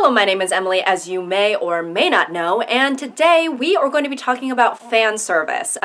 Hello, my name is Emily, as you may or may not know, and today we are going to be talking about fan service,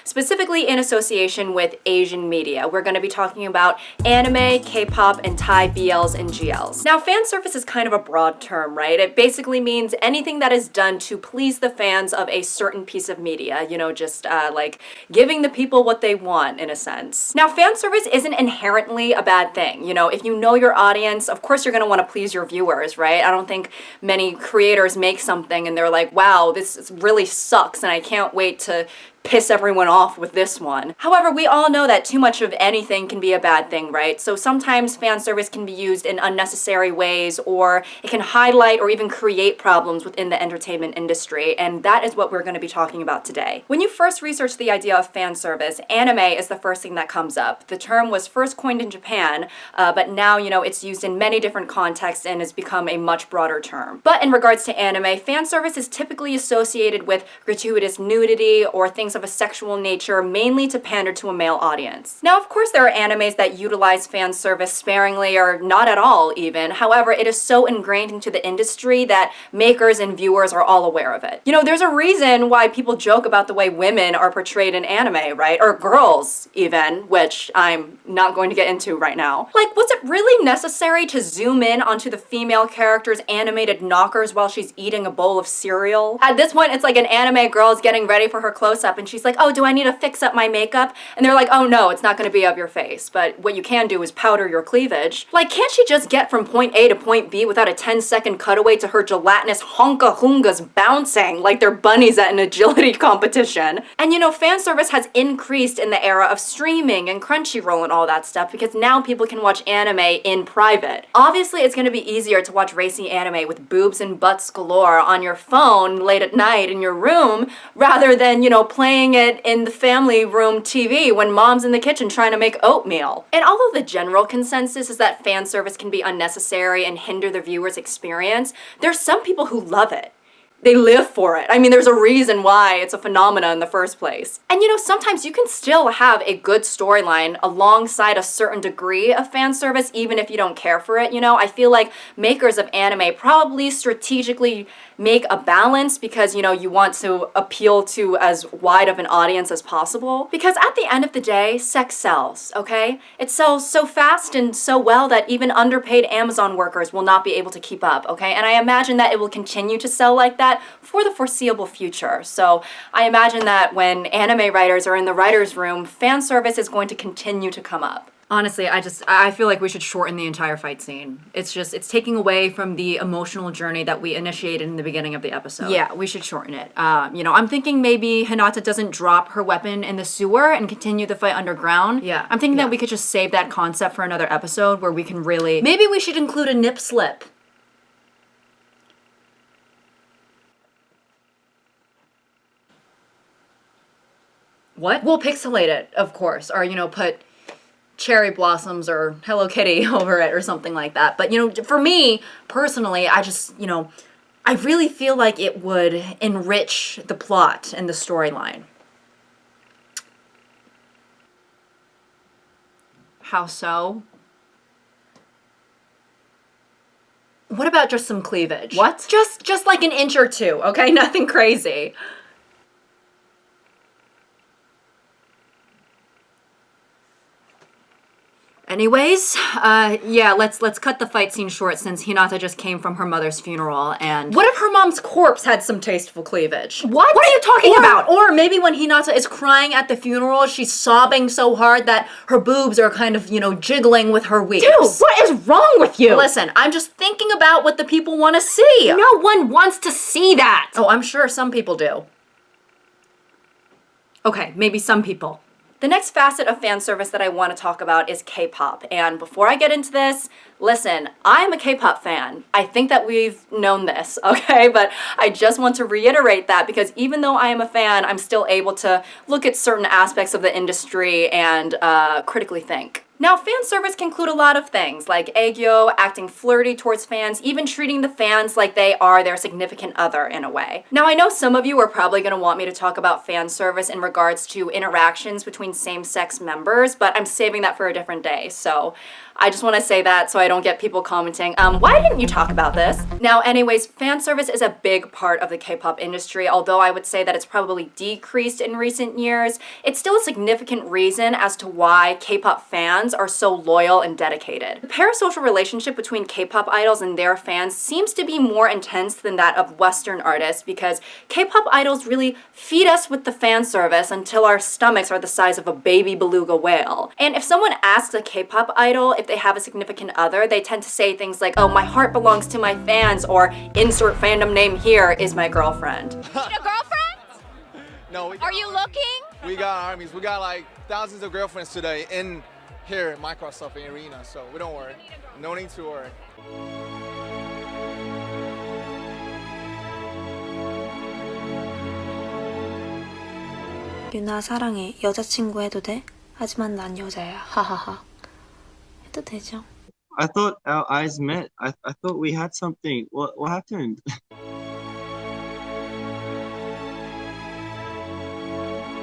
specifically in association with Asian media. We're going to be talking about anime, K-pop, and Thai BLs and GLs. Now, fan service is kind of a broad term, right? It basically means anything that is done to please the fans of a certain piece of media, you know, just like giving the people what they want, in a sense. Now, fan service isn't inherently a bad thing. You know, if you know your audience, of course you're going to want to please your viewers, right? I don't think many creators make something and they're like, wow, this really sucks and I can't wait to piss everyone off with this one. However, we all know that too much of anything can be a bad thing, right? So sometimes fan service can be used in unnecessary ways, or it can highlight or even create problems within the entertainment industry, and that is what we're going to be talking about today. When you first research the idea of fan service, anime is the first thing that comes up. The term was first coined in Japan, but now, you know, it's used in many different contexts and has become a much broader term. But in regards to anime, fan service is typically associated with gratuitous nudity or things of a sexual nature, mainly to pander to a male audience. Now, of course, there are animes that utilize fan service sparingly or not at all even. However, it is so ingrained into the industry that makers and viewers are all aware of it. You know, there's a reason why people joke about the way women are portrayed in anime, right? Or girls even, which I'm not going to get into right now. Like, was it really necessary to zoom in onto the female character's animated knockers while she's eating a bowl of cereal? At this point, it's like an anime girl is getting ready for her close-up and she's like, oh, do I need to fix up my makeup? And they're like, oh no, it's not gonna be of your face, but what you can do is powder your cleavage. Like, can't she just get from point A to point B without a 10-second cutaway to her gelatinous honka-hungas bouncing like they're bunnies at an agility competition? And you know, fan service has increased in the era of streaming and Crunchyroll and all that stuff because now people can watch anime in private. Obviously, it's gonna be easier to watch racy anime with boobs and butts galore on your phone late at night in your room rather than, you know, playing it in the family room TV when mom's in the kitchen trying to make oatmeal. And although the general consensus is that fan service can be unnecessary and hinder the viewer's experience, there's some people who love it. They live for it. I mean, there's a reason why it's a phenomenon in the first place. And you know, sometimes you can still have a good storyline alongside a certain degree of fan service, even if you don't care for it. You know, I feel like makers of anime probably strategically make a balance because, you know, you want to appeal to as wide of an audience as possible. Because at the end of the day, sex sells, okay? It sells so fast and so well that even underpaid Amazon workers will not be able to keep up, okay? And I imagine that it will continue to sell like that for the foreseeable future. So I imagine that when anime writers are in the writer's room, fan service is going to continue to come up. Honestly, I feel like we should shorten the entire fight scene. It's taking away from the emotional journey that we initiated in the beginning of the episode. Yeah, we should shorten it. You know, I'm thinking maybe Hinata doesn't drop her weapon in the sewer and continue the fight underground. Yeah. I'm thinking that we could just save that concept for another episode where we can really... Maybe we should include a nip slip. What? We'll pixelate it, of course, or, you know, put cherry blossoms or Hello Kitty over it or something like that. But, you know, for me, personally, I just, you know, I really feel like it would enrich the plot and the storyline. How so? What about just some cleavage? What? Just like an inch or two, okay? Nothing crazy. Anyways, yeah, let's cut the fight scene short since Hinata just came from her mother's funeral, and... What if her mom's corpse had some tasteful cleavage? What? What are you talking about? Or maybe when Hinata is crying at the funeral, she's sobbing so hard that her boobs are kind of, you know, jiggling with her weeps. Dude, what is wrong with you? Listen, I'm just thinking about what the people want to see. No one wants to see that. Oh, I'm sure some people do. Okay, maybe some people. The next facet of fan service that I want to talk about is K-pop. And before I get into this, listen, I'm a K-pop fan. I think that we've known this, okay? But I just want to reiterate that because even though I am a fan, I'm still able to look at certain aspects of the industry and critically think. Now, fan service can include a lot of things, like aegyo, acting flirty towards fans, even treating the fans like they are their significant other in a way. Now, I know some of you are probably going to want me to talk about fan service in regards to interactions between same-sex members, but I'm saving that for a different day. So I just want to say that so I don't get people commenting, why didn't you talk about this? Now, anyways, fan service is a big part of the K-pop industry, although I would say that it's probably decreased in recent years. It's still a significant reason as to why K-pop fans are so loyal and dedicated. The parasocial relationship between K-pop idols and their fans seems to be more intense than that of Western artists because K-pop idols really feed us with the fan service until our stomachs are the size of a baby beluga whale. And if someone asks a K-pop idol if they have a significant other, they tend to say things like, oh, my heart belongs to my fans, or insert fandom name here is my girlfriend. You need a girlfriend? No. Are you looking? We got armies. We got like thousands of girlfriends today in here at Microsoft Arena, so we don't worry. No need to worry. 유나 사랑해. 여자친구 해도 돼? 하지만 난 여자야. 하하하. 해도 되죠. I thought our eyes met. I thought we had something. What happened?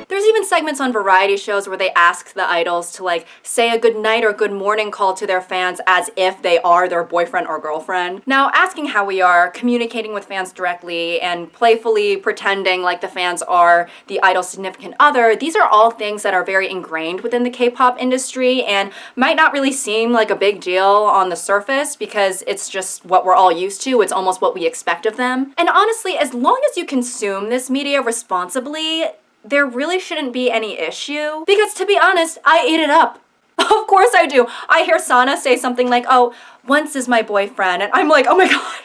There's even segments on variety shows where they ask the idols to like say a good night or good morning call to their fans as if they are their boyfriend or girlfriend. Now, asking how we are, communicating with fans directly, and playfully pretending like the fans are the idol's significant other, these are all things that are very ingrained within the K-pop industry and might not really seem like a big deal on the surface because it's just what we're all used to. It's almost what we expect of them. And honestly, as long as you consume this media responsibly, there really shouldn't be any issue. Because to be honest, I eat it up. Of course I do. I hear Sana say something like, oh, once is my boyfriend. And I'm like, oh my god.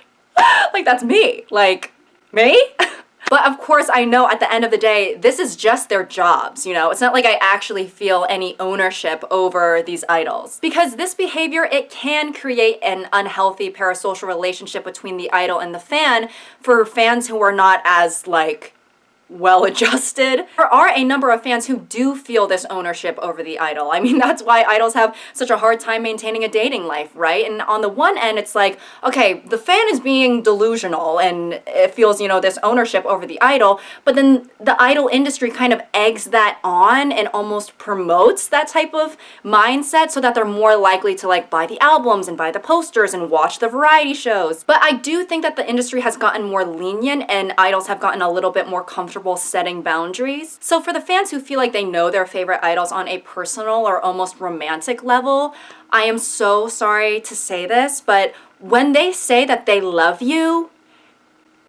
Like, that's me. Like, me? But of course I know at the end of the day, this is just their jobs, you know? It's not like I actually feel any ownership over these idols. Because this behavior, it can create an unhealthy parasocial relationship between the idol and the fan for fans who are not as, like, well-adjusted. There are a number of fans who do feel this ownership over the idol. I mean, that's why idols have such a hard time maintaining a dating life, right? And on the one end, it's like, okay, the fan is being delusional and it feels, you know, this ownership over the idol, but then the idol industry kind of eggs that on and almost promotes that type of mindset so that they're more likely to like buy the albums and buy the posters and watch the variety shows. But I do think that the industry has gotten more lenient and idols have gotten a little bit more comfortable setting boundaries. So for the fans who feel like they know their favorite idols on a personal or almost romantic level, I am so sorry to say this, but when they say that they love you,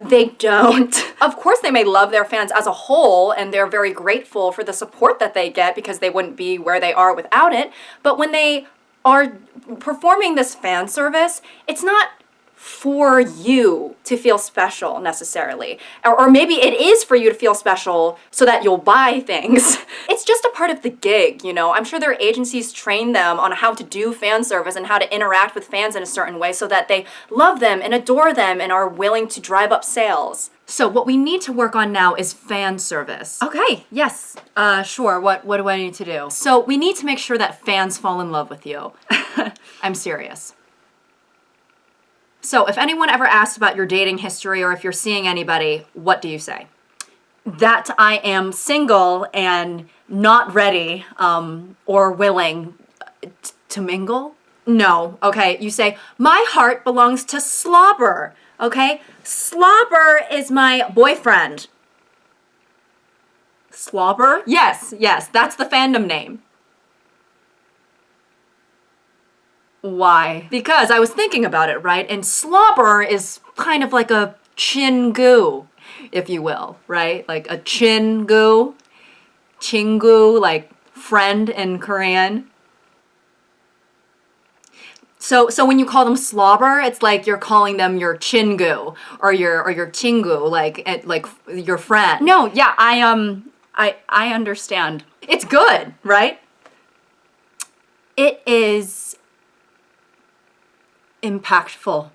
they don't. Of course, they may love their fans as a whole and they're very grateful for the support that they get because they wouldn't be where they are without it. But when they are performing this fan service, it's not for you to feel special necessarily. Or maybe it is for you to feel special so that you'll buy things. It's just a part of the gig, you know? I'm sure their agencies train them on how to do fan service and how to interact with fans in a certain way so that they love them and adore them and are willing to drive up sales. So what we need to work on now is fan service. Okay, yes, sure, what do I need to do? So we need to make sure that fans fall in love with you. I'm serious. So if anyone ever asks about your dating history or if you're seeing anybody, what do you say? That I am single and not ready or willing to mingle? No, okay, you say, my heart belongs to Slobber, okay? Slobber is my boyfriend. Slobber? Yes, that's the fandom name. Why? Because I was thinking about it, right? And slobber is kind of like a chingu, if you will, right? Like a chingu, chingu, like friend in Korean. So when you call them slobber, it's like you're calling them your chingu or your chingu, like your friend. No, yeah, I understand. It's good, right? It is impactful.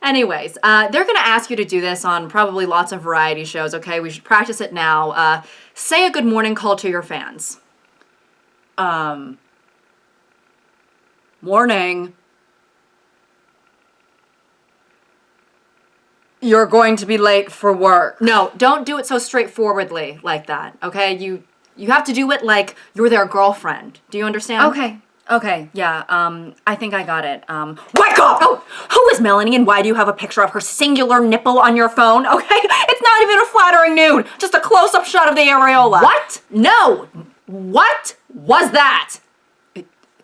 Anyways, they're gonna ask you to do this on probably lots of variety shows, okay? We should practice it now. Say a good morning call to your fans. Morning. You're going to be late for work. No, don't do it so straightforwardly like that, okay? You have to do it like you're their girlfriend. Do you understand? Okay, yeah, I think I got it. Wake up! Oh, who is Melanie and why do you have a picture of her singular nipple on your phone? Okay, it's not even a flattering nude, just a close-up shot of the areola. What? No! What was that?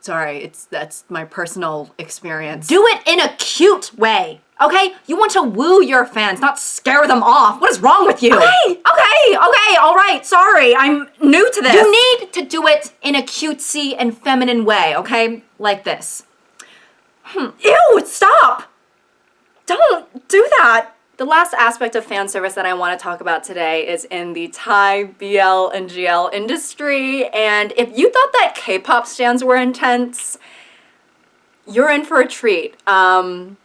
Sorry, that's my personal experience. Do it in a cute way, okay? You want to woo your fans, not scare them off. What is wrong with you? Okay, all right, sorry, I'm new to this. You need to do it in a cutesy and feminine way, okay? Like this. Ew, stop! Don't do that! The last aspect of fan service that I want to talk about today is in the Thai BL and GL industry, and if you thought that K-pop stans were intense, you're in for a treat. I'm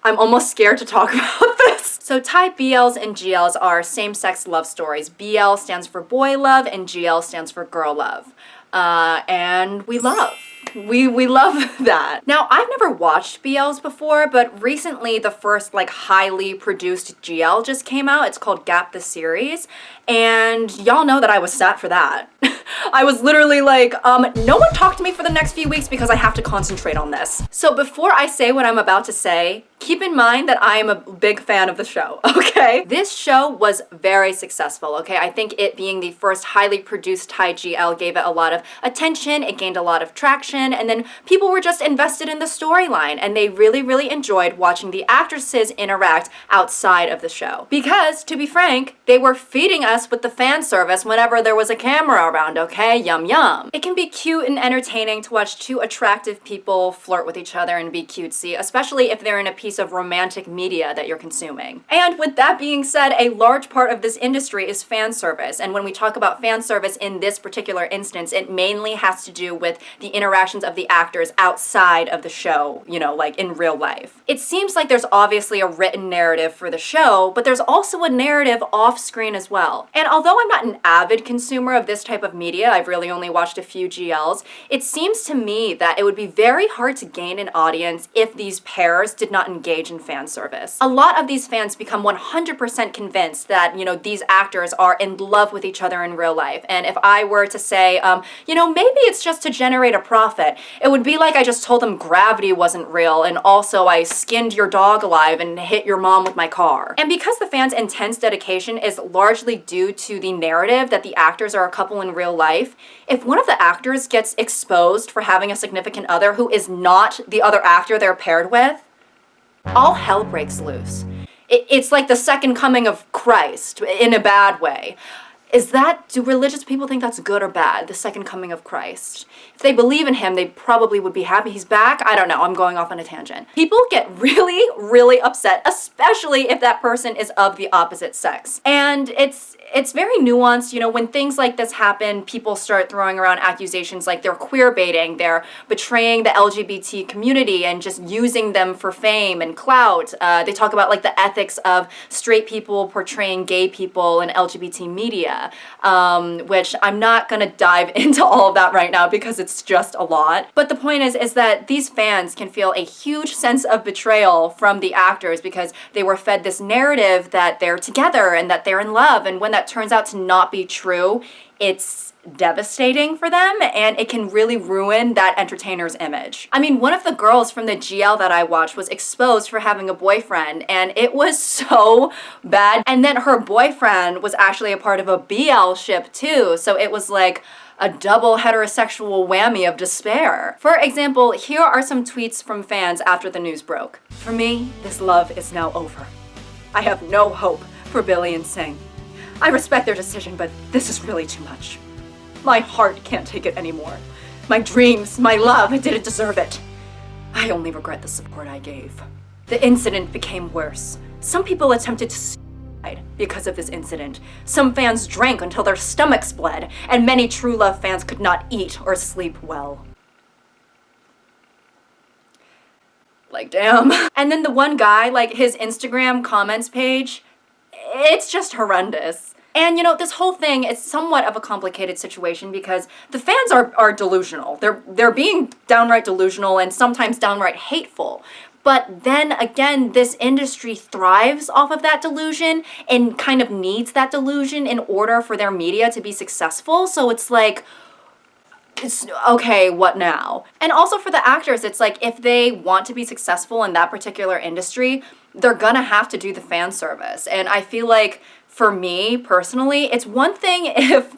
almost scared to talk about this. So Thai BLs and GLs are same-sex love stories. BL stands for boy love and GL stands for girl love. And we love. We love that. Now, I've never watched BLs before, but recently the first like highly produced GL just came out. It's called Gap the Series, and y'all know that I was sad for that. I was literally like, no one talk to me for the next few weeks because I have to concentrate on this. So before I say what I'm about to say, keep in mind that I am a big fan of the show, okay? This show was very successful, okay? I think it being the first highly produced Thai GL gave it a lot of attention, it gained a lot of traction, and then people were just invested in the storyline, and they really, really enjoyed watching the actresses interact outside of the show. Because, to be frank, they were feeding us with the fan service whenever there was a camera around, okay? Yum yum. It can be cute and entertaining to watch two attractive people flirt with each other and be cutesy, especially if they're in a piece of romantic media that you're consuming. And with that being said, a large part of this industry is fan service, and when we talk about fan service in this particular instance, it mainly has to do with the interactions of the actors outside of the show, you know, like in real life. It seems like there's obviously a written narrative for the show, but there's also a narrative off screen as well. And although I'm not an avid consumer of this type of media, I've really only watched a few GLs, it seems to me that it would be very hard to gain an audience if these pairs did not engage in fan service. A lot of these fans become 100% convinced that, you know, these actors are in love with each other in real life. And if I were to say, you know, maybe it's just to generate a profit, it would be like I just told them gravity wasn't real and also I skinned your dog alive and hit your mom with my car. And because the fans' intense dedication is largely due to the narrative that the actors are a couple in real life, if one of the actors gets exposed for having a significant other who is not the other actor they're paired with, all hell breaks loose. It's like the second coming of Christ in a bad way. Do religious people think that's good or bad, the second coming of Christ? If they believe in him, they probably would be happy he's back. I don't know, I'm going off on a tangent. People get really, really upset, especially if that person is of the opposite sex. And it's very nuanced, you know, when things like this happen, people start throwing around accusations like they're queer baiting, they're betraying the LGBT community and just using them for fame and clout. They talk about like the ethics of straight people portraying gay people in LGBT media, which I'm not gonna dive into all of that right now because it's just a lot. But the point is that these fans can feel a huge sense of betrayal from the actors because they were fed this narrative that they're together and that they're in love, and when that turns out to not be true, it's devastating for them and it can really ruin that entertainer's image. I mean, one of the girls from the GL that I watched was exposed for having a boyfriend and it was so bad. And then her boyfriend was actually a part of a BL ship too, so it was like a double heterosexual whammy of despair. For example, here are some tweets from fans after the news broke. For me, this love is now over. I have no hope for Billy and Singh. I respect their decision, but this is really too much. My heart can't take it anymore. My dreams, my love, I didn't deserve it. I only regret the support I gave. The incident became worse. Some people attempted to suicide because of this incident. Some fans drank until their stomachs bled, and many true love fans could not eat or sleep well. Like, damn. And then the one guy, like his Instagram comments page, it's just horrendous. And you know, this whole thing is somewhat of a complicated situation because the fans are delusional. They're being downright delusional and sometimes downright hateful. But then again, this industry thrives off of that delusion and kind of needs that delusion in order for their media to be successful. So it's like, it's okay, what now? And also for the actors, it's like if they want to be successful in that particular industry, they're gonna have to do the fan service. And I feel like for me personally, it's one thing if,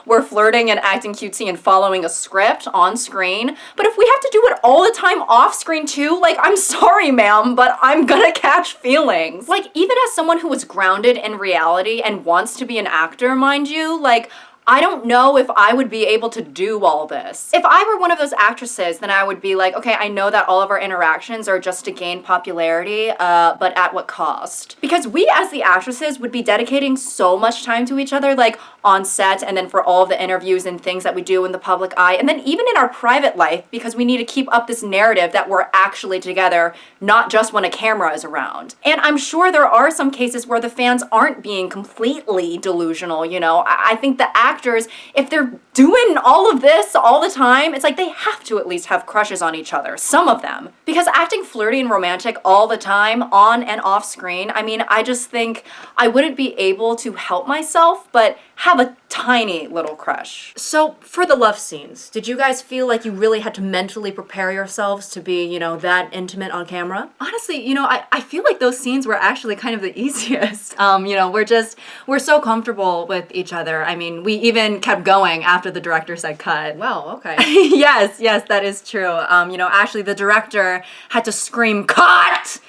we're flirting and acting cutesy and following a script on screen, but if we have to do it all the time off screen too, like, I'm sorry, ma'am, but I'm gonna catch feelings. Like, even as someone who is grounded in reality and wants to be an actor, mind you, like, I don't know if I would be able to do all this. If I were one of those actresses, then I would be like, okay, I know that all of our interactions are just to gain popularity, but at what cost? Because we as the actresses would be dedicating so much time to each other, like on set and then for all of the interviews and things that we do in the public eye, and then even in our private life, because we need to keep up this narrative that we're actually together, not just when a camera is around. And I'm sure there are some cases where the fans aren't being completely delusional, I think the actors, if they're doing all of this all the time, it's like they have to at least have crushes on each other, some of them. Because acting flirty and romantic all the time, on and off screen, I mean, I just think I wouldn't be able to help myself but have a tiny little crush. So for the love scenes, did you guys feel like you really had to mentally prepare yourselves to be, that intimate on camera? Honestly, I feel like those scenes were actually kind of the easiest. We're so comfortable with each other. I mean, we even kept going after the director said cut. Wow, okay. Yes, that is true. Actually the director had to scream cut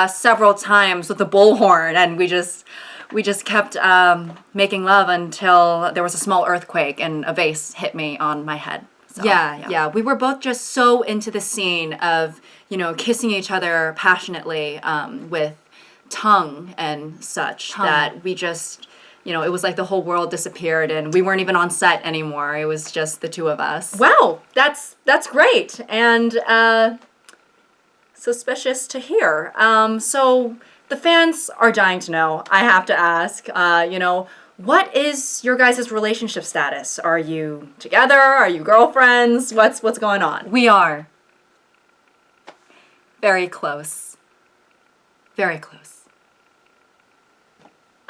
several times with the bullhorn, and we just kept making love until there was a small earthquake and a vase hit me on my head. So, yeah. We were both just so into the scene of, kissing each other passionately with tongue and such that we just, it was like the whole world disappeared and we weren't even on set anymore. It was just the two of us. Wow, that's great and suspicious to hear. So the fans are dying to know. I have to ask, what is your guys' relationship status? Are you together? Are you girlfriends? What's going on? We are very close. Very close.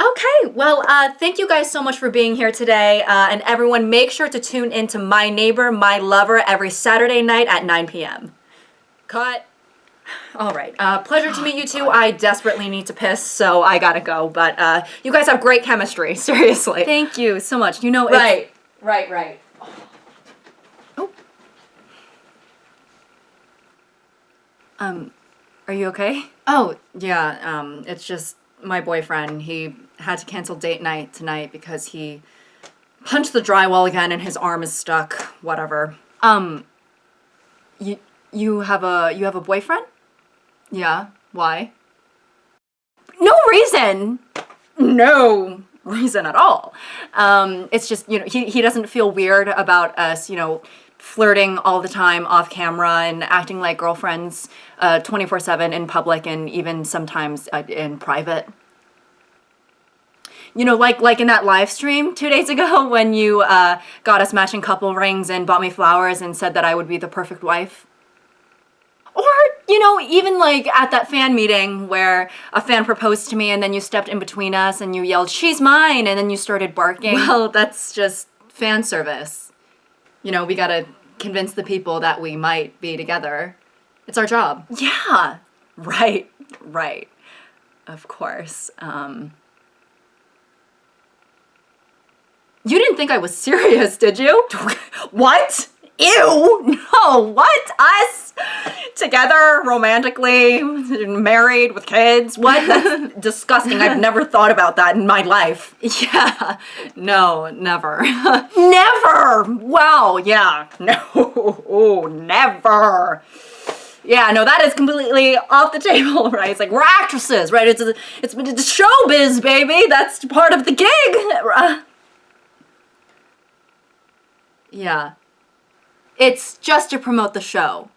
Okay, well, thank you guys so much for being here today. And everyone, make sure to tune into My Neighbor, My Lover every Saturday night at 9 p.m. Cut. All right. Pleasure to meet you two. I desperately need to piss, so I gotta go. But you guys have great chemistry. Seriously. Thank you so much. Right. Oh. Are you okay? Oh, yeah. It's just my boyfriend. He had to cancel date night tonight because he punched the drywall again and his arm is stuck. Whatever. You have a boyfriend? Yeah. Why? No reason. No reason at all. It's just, he doesn't feel weird about us, flirting all the time off camera and acting like girlfriends 24/7 in public and even sometimes in private. Like in that live stream 2 days ago when you got us matching couple rings and bought me flowers and said that I would be the perfect wife. Or, even like at that fan meeting where a fan proposed to me and then you stepped in between us and you yelled, "She's mine," and then you started barking. Well, that's just fan service. We gotta convince the people that we might be together. It's our job. Yeah, right. Of course. You didn't think I was serious, did you? What? Ew! No, what? Us? Together, romantically, married, with kids? What? That's disgusting. I've never thought about that in my life. Yeah. No, never. Never! Wow, yeah. No. Oh, never. Yeah, no, that is completely off the table, right? It's like, we're actresses, right? It's showbiz, baby. That's part of the gig. Yeah. It's just to promote the show.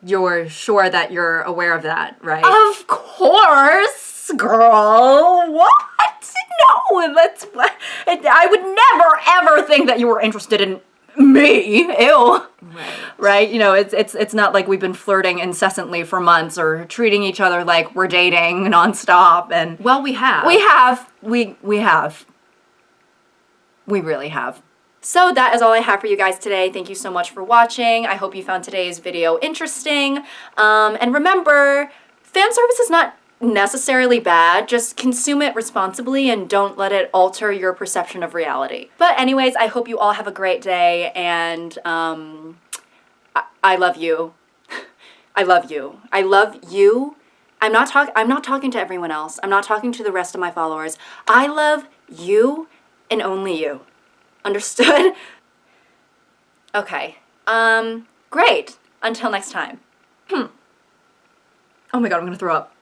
You're sure that you're aware of that, right? Of course, girl. What? No, that's what. I would never, ever think that you were interested in me, ew. Right. Right? You know, it's not like we've been flirting incessantly for months or treating each other like we're dating nonstop. And Well, we have. we have. We have. We really have. So that is all I have for you guys today. Thank you so much for watching. I hope you found today's video interesting. And remember, fan service is not necessarily bad. Just consume it responsibly and don't let it alter your perception of reality. But anyways, I hope you all have a great day, and I love you. I love you. I love you. I'm not talking to everyone else. I'm not talking to the rest of my followers. I love you and only you. Understood? Okay. Great. Until next time. Oh my god, I'm gonna throw up.